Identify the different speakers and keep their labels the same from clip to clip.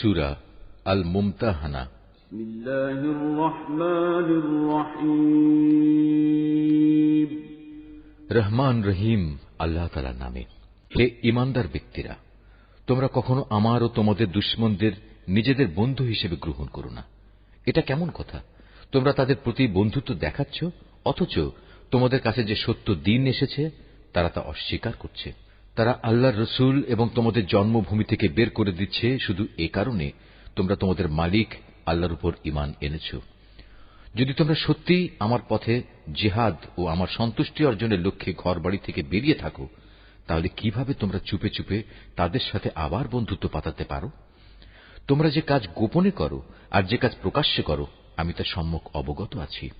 Speaker 1: সূরা আল মুমতাহানা।
Speaker 2: বিসমিল্লাহির রহমানির রহিম।
Speaker 1: রহমান রহিম আল্লাহ তাআলার নামে। হে ঈমানদার ব্যক্তিরা, তোমরা কখনো আমার ও তোমাদের দুশমনদের নিজেদের বন্ধু হিসেবে গ্রহণ করো না। এটা কেমন কথা? তোমরা তাদের প্রতি বন্ধুত্ব দেখাচ্ছ, অথচ তোমাদের কাছে যে সত্য দ্বীন এসেছে তারা তা অস্বীকার করছে। তারা আল্লাহর রসূল এবং তোমাদের জন্মভূমি থেকে বের করে দিচ্ছে শুধু এ কারণে তোমরা তোমাদের মালিক আল্লাহর উপর ঈমান এনেছ। যদি তোমরা সত্যিই আমার পথে জিহাদ ও আমার সন্তুষ্টি অর্জনের লক্ষ্যে ঘরবাড়ি থেকে বেরিয়ে থাকো, তাহলে কিভাবে তোমরা চুপে চুপে তাদের সাথে আবার বন্ধুত্ব পাতাতে পারো? তোমরা যে কাজ গোপনে করো আর যে কাজ প্রকাশ্যে করো, আমি তা সম্যক অবগত আছি।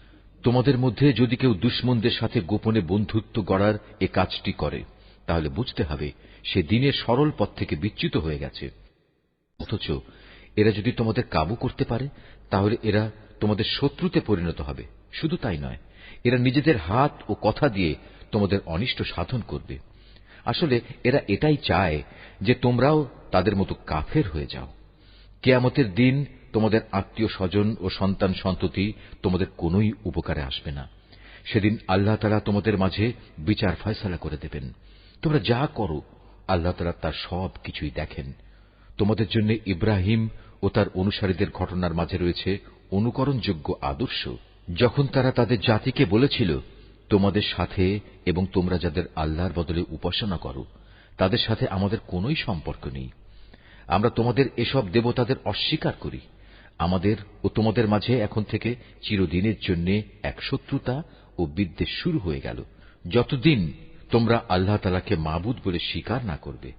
Speaker 1: তোমাদের মধ্যে যদি কেউ দুশমনদের সাথে গোপনে বন্ধুত্ব গড়ার এ কাজটি করে, তাহলে বুঝতে হবে সে দ্বীনের সরল পথ থেকে বিচ্যুত হয়ে গেছে। অথচ এরা যদি তোমাদের কাবু করতে পারে, তাহলে এরা তোমাদের শত্রুতে পরিণত হবে। শুধু তাই নয়, এরা নিজেদের হাত ও কথা দিয়ে তোমাদের অনিষ্ট সাধন করবে। আসলে এরা এটাই চায় যে তোমরাও তাদের মতো কাফের হয়ে যাও। কিয়ামতের দিন তোমাদের আত্মীয় স্বজন ও সন্তান সন্ততি তোমাদের কোনোই উপকারে আসবে না। সেদিন আল্লাহ তাআলা তোমাদের মাঝে বিচার ফয়সালা করে দেবেন। তোমরা যা করো আল্লাহ তাআলা তার সব কিছুই দেখেন। তোমাদের জন্য ইব্রাহিম ও তার অনুসারীদের ঘটনার মাঝে রয়েছে অনুকরণযোগ্য আদর্শ। যখন তারা তাদের জাতিকে বলেছিল, তোমাদের সাথে এবং তোমরা যাদের আল্লাহর বদলে উপাসনা করো তাদের সাথে আমাদের কোনোই সম্পর্ক নেই। আমরা তোমাদের এসব দেবতাদের অস্বীকার করি। আমাদের ও তোমাদের মাঝে এখন থেকে চিরদিনের জন্য এক শত্রুতা ও বিদ্বেষ শুরু হয়ে গেল, যতদিন তোমরা আল্লাহ তাআলাকে মাবুদ বলে স্বীকার না করবে।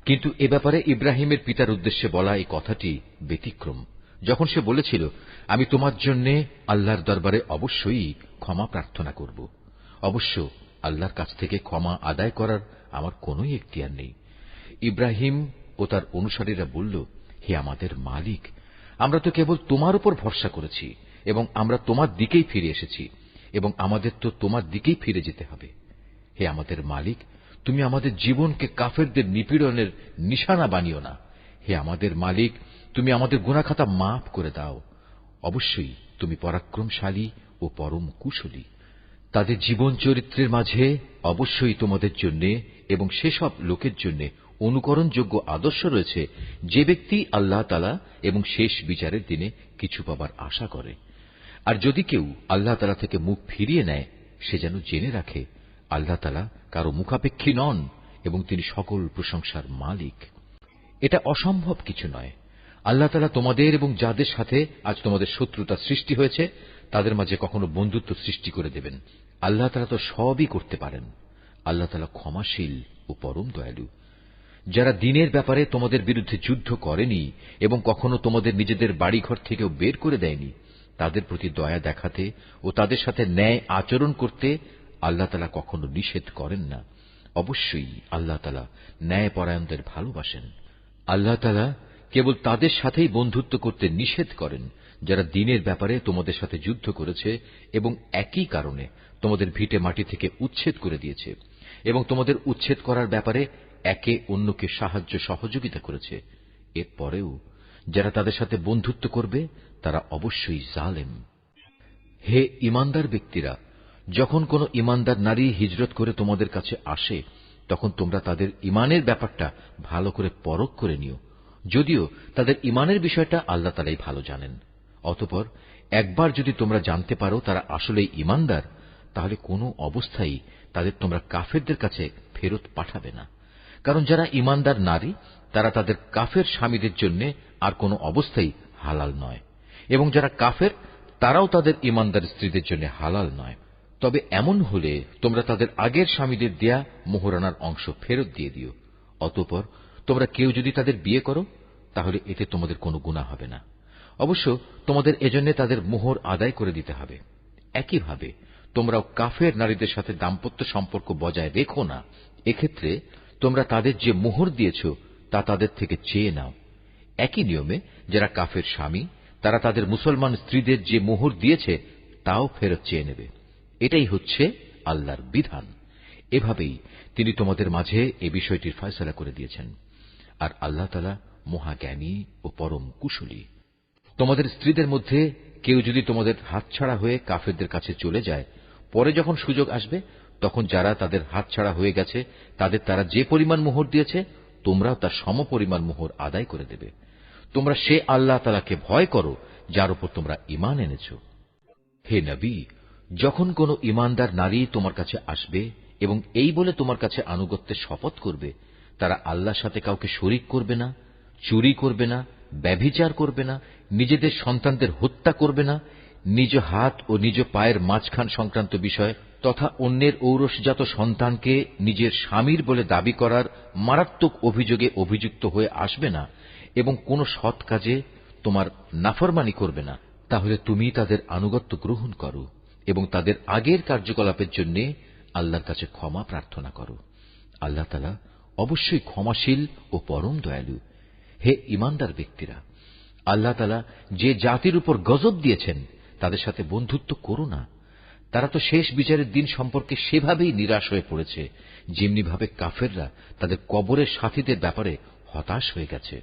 Speaker 1: কিন্তু এ ব্যাপারে ইব্রাহিমের পিতার উদ্দেশ্যে বলা এই কথাটি ব্যতিক্রম। যখন সে বলেছিল, আমি তোমার জন্য আল্লাহর দরবারে অবশ্যই ক্ষমা প্রার্থনা করব। অবশ্য আল্লাহর কাছ থেকে ক্ষমা আদায় করার আমার কোন এখতিয়ার নেই। ইব্রাহিম ও তার অনুসারীরা বলল, হে আমাদের মালিক, আমরা তো কেবল তোমার উপর ভরসা করেছি এবং আমরা তোমার দিকেই ফিরে এসেছি এবং আমাদের তো তোমার দিকেই ফিরে যেতে হবে। হে আমাদের মালিক, তুমি আমাদের জীবনকে কাফেরদের নিপীড়নের নিশানা বানিও না। হে আমাদের মালিক, তুমি আমাদের গুনাহখাতা মাফ করে দাও। অবশ্যই তুমি পরাক্রমশালী ও পরম কুশলী। তাদের জীবন চরিত্রের মাঝে অবশ্যই তোমাদের জন্য এবং সেসব লোকের জন্য অনুকরণযোগ্য আদর্শ রয়েছে যে ব্যক্তি আল্লাহ তাআলা এবং শেষ বিচারের দিনে কিছু পাবার আশা করে। আর যদি কেউ আল্লাহ তাআলা থেকে মুখ ফিরিয়ে নেয়, সে যেন জেনে রাখে আল্লাহ তাআলা কারো মুখাপেক্ষী নন এবং তিনি সকল প্রশংসার মালিক। এটা অসম্ভব কিছু নয়। আল্লাহ তাআলা তোমাদের এবং যাদের সাথে আজ তোমাদের শত্রুতা সৃষ্টি হয়েছে তাদের মাঝে কখনো বন্ধুত্ব সৃষ্টি করে দেবেন। আল্লাহ তাআলা তো সবই করতে পারেন। আল্লাহ তাআলা ক্ষমাশীল ও পরম দয়ালু। যারা দ্বীনের ব্যাপারে তোমাদের বিরুদ্ধে যুদ্ধ করেনি এবং কখনো তোমাদের নিজেদের বাড়িঘর থেকেও বের করে দেয়নি, তাদের প্রতি দয়া দেখাতে ও তাদের সাথে ন্যায় আচরণ করতে আল্লাহ তাআলা কখনো নিষেধ করেন না। অবশ্যই আল্লাহ তাআলা ন্যায়পরায়ণদের ভালোবাসেন। আল্লাহ তাআলা কেবল তাদের সাথেই বন্ধুত্ব করতে নিষেধ করেন যারা দ্বীনের ব্যাপারে তোমাদের সাথে যুদ্ধ করেছে এবং একই কারণে তোমাদের ভিটে মাটি থেকে উচ্ছেদ করে দিয়েছে এবং তোমাদের উচ্ছেদ করার ব্যাপারে একে অন্যকে সাহায্য সহযোগিতা করেছে। এরপরেও যারা তাদের সাথে বন্ধুত্ব করবে তারা অবশ্যই জালেম। হে ঈমানদার ব্যক্তিরা, যখন কোন ঈমানদার নারী হিজরত করে তোমাদের কাছে আসে, তখন তোমরা তাদের ঈমানের ব্যাপারটা ভালো করে পরখ করে নিও, যদিও তাদের ঈমানের বিষয়টা আল্লাহ তাআলাই ভালো জানেন। অতঃপর একবার যদি তোমরা জানতে পারো তারা আসলেই ঈমানদার, তাহলে কোনো অবস্থায় তাদের তোমরা কাফেরদের কাছে ফেরত পাঠাবে না। কারণ যারা ঈমানদার নারী তারা তাদের কাফের স্বামীদের জন্য আর কোনো অবস্থায় হালাল নয়, এবং যারা কাফের তারাও তাদের ঈমানদার স্ত্রীদের জন্য হালাল নয়। তবে এমন হলে তোমরা তাদের আগের স্বামীদের দেয়া মোহরানার অংশ ফেরত দিয়ে দিও। অতঃপর তোমরা কেউ যদি তাদের বিয়ে করো, তাহলে এতে তোমাদের কোনো গুনাহ হবে না। অবশ্য তোমাদের এজন্য তাদের মোহর আদায় করে দিতে হবে। একইভাবে তোমরাও কাফের নারীদের সাথে দাম্পত্য সম্পর্ক বজায় রেখো না। এক্ষেত্রে তোমরা তাদের যে মোহর দিয়েছ তা তাদের থেকে চেয়ে নাও। একই নিয়মে যারা কাফের স্বামী তারা তাদের মুসলমান স্ত্রীদের যে মোহর দিয়েছে তাও ফেরত চেয়ে নেবে। এটাই হচ্ছে আল্লাহর বিধান। এভাবেই তিনি তোমাদের মাঝে এ বিষয়টির ফয়সালা করে দিয়েছেন। আর আল্লাহ তাআলা মহাজ্ঞানী ও পরম কুশলী। তোমাদের স্ত্রীদের মধ্যে কেউ যদি তোমাদের হাতছাড়া হয়ে কাফেরদের কাছে চলে যায়, পরে যখন সুযোগ আসবে তখন যারা তাদের হাতছাড়া হয়ে গেছে তাদের তারা যে পরিমাণ মোহর দিয়েছে তোমরাও তার সমপরিমাণ মোহর আদায় করে দেবে। তোমরা সে আল্লাহ তাআলাকে ভয় করো যার উপর তোমরা ঈমান এনেছ। হে নবী, যখন কোন ঈমানদার নারী তোমার কাছে আসবে এবং এই বলে তোমার কাছে আনুগত্যের শপথ করবে তারা আল্লাহর সাথে কাউকে শরীক করবে না, চুরি করবে না, ব্যভিচার করবে না, নিজেদের সন্তানদের হত্যা করবে না, নিজ হাত ও নিজ পায়ের মাঝখান সংক্রান্ত বিষয় তথা অন্যের ঔরসজাত সন্তানকে নিজের স্বামীর বলে দাবি করার মারাত্মক অভিযোগে অভিযুক্ত হয়ে আসবে না এবং কোন সৎ কাজে তোমার নাফরমানি করবে না, তাহলে তুমি তাদের আনুগত্য গ্রহণ করো এবং তাদের আগের কার্যকলাপের জন্য আল্লাহর কাছে ক্ষমা প্রার্থনা করো। আল্লাহ তাআলা অবশ্যই ক্ষমাশীল ও পরম দয়ালু। হে ঈমানদার ব্যক্তিরা, আল্লাহ তাআলা যে জাতির উপর গজব দিয়েছেন তাদের সাথে বন্ধুত্ব করো না। তারা তো শেষ বিচারের দিন সম্পর্কে সেভাবেই নিরাশ হয়ে পড়েছে যেমনি ভাবে কাফেররা তাদের কবরের সাথীদের ব্যাপারে হতাশ হয়ে গেছে।